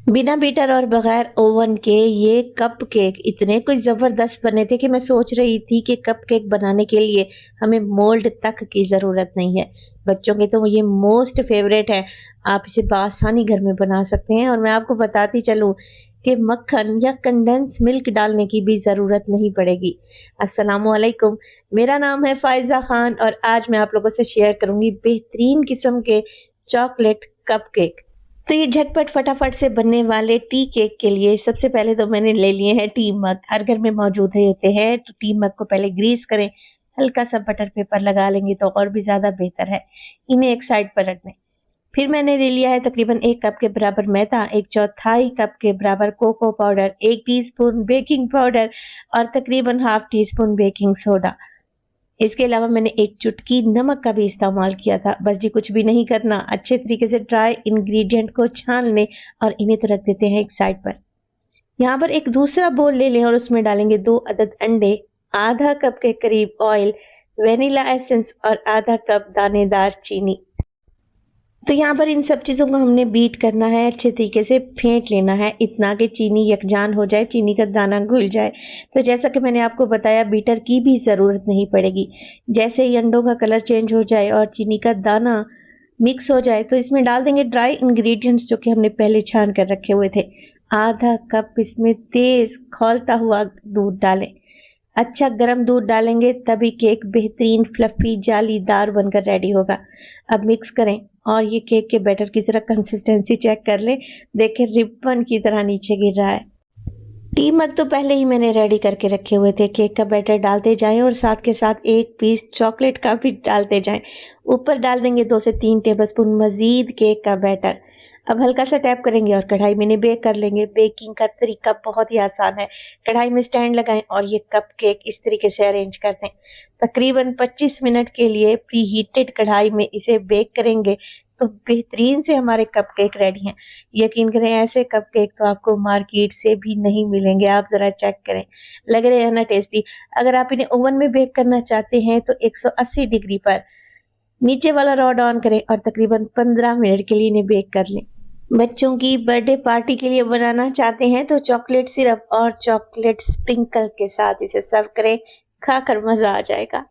बिना बीटर और बगैर ओवन के ये कप केक इतने कुछ ज़बरदस्त बने थे कि मैं सोच रही थी कि कप केक बनाने के लिए हमें मोल्ड तक की ज़रूरत नहीं है। बच्चों के तो ये मोस्ट फेवरेट है। आप इसे बआसानी घर में बना सकते हैं और मैं आपको बताती चलूँ कि मक्खन या कंडेंस मिल्क डालने की भी ज़रूरत नहीं पड़ेगी। अस्सलामुअलैकुम, मेरा नाम है फ़ाइज़ा ख़ान और आज मैं आप लोगों से शेयर करूँगी बेहतरीन किस्म के चॉकलेट कप केक। तो ये झटपट फटाफट से बनने वाले टी केक के लिए सबसे पहले तो मैंने ले लिए हैं टी मग। हर घर में मौजूद ही होते हैं। तो टी मग को पहले ग्रीस करें, हल्का सा बटर पेपर लगा लेंगे तो और भी ज़्यादा बेहतर है। इन्हें एक साइड पर रख दें। फिर मैंने ले लिया है तकरीबन 1 कप के बराबर मैदा, 1 चौथाई कप के बराबर cocoa powder, 1 teaspoon baking powder और तकरीबन half teaspoon baking soda. इसके अलावा मैंने एक चुटकी नमक का भी इस्तेमाल किया था। बस जी कुछ भी नहीं करना, अच्छे तरीके से ड्राई इंग्रेडिएंट को छान लें और इन्हें तो रख देते हैं एक साइड पर। यहाँ पर एक दूसरा बोल ले लें और उसमें डालेंगे 2 अदद अंडे, आधा कप के करीब ऑयल, वेनिला एसेंस और आधा कप दानेदार चीनी। तो यहाँ पर इन सब चीज़ों को हमने बीट करना है, अच्छे तरीके से फेंट लेना है, इतना कि चीनी यकजान हो जाए, चीनी का दाना घुल जाए। तो जैसा कि मैंने आपको बताया बीटर की भी ज़रूरत नहीं पड़ेगी। जैसे ही अंडों का कलर चेंज हो जाए और चीनी का दाना मिक्स हो जाए तो इसमें डाल देंगे ड्राई इंग्रेडिएंट्स जो कि हमने पहले छान कर रखे हुए थे। आधा कप इसमें तेज़ खौलता हुआ दूध डालें। अच्छा गर्म दूध डालेंगे तभी केक बेहतरीन फ्लफी जालीदार बनकर रेडी होगा। अब मिक्स करें और ये केक के बैटर की जरा कंसिस्टेंसी चेक कर लें। देखें रिबन की तरह नीचे गिर रहा है। टी मग तो पहले ही मैंने रेडी करके रखे हुए थे। केक का बैटर डालते जाएं और साथ के साथ एक पीस चॉकलेट का भी डालते जाएं। ऊपर डाल देंगे 2 से 3 टेबलस्पून मजीद केक का बैटर। अब हल्का सा टैप करेंगे और कढ़ाई में इन्हें बेक कर लेंगे। बेकिंग का तरीका बहुत ही आसान है। कढ़ाई में स्टैंड लगाएं और ये कप केक इस तरीके से अरेंज कर दें। तकरीबन 25 मिनट के लिए प्री हीटेड कढ़ाई में इसे बेक करेंगे तो बेहतरीन से हमारे कप केक रेडी हैं। यकीन करें ऐसे कप केक तो आपको मार्केट से भी नहीं मिलेंगे। आप ज़रा चेक करें, लग रहे हैं ना टेस्टी। अगर आप इन्हें ओवन में बेक करना चाहते हैं तो 180 डिग्री पर नीचे वाला रॉड ऑन करें और तकरीबन 15 मिनट के लिए इन्हें बेक कर लें। बच्चों की बर्थडे पार्टी के लिए बनाना चाहते हैं तो चॉकलेट सिरप और चॉकलेट स्प्रिंकल के साथ इसे सर्व करें, खाकर मज़ा आ जाएगा।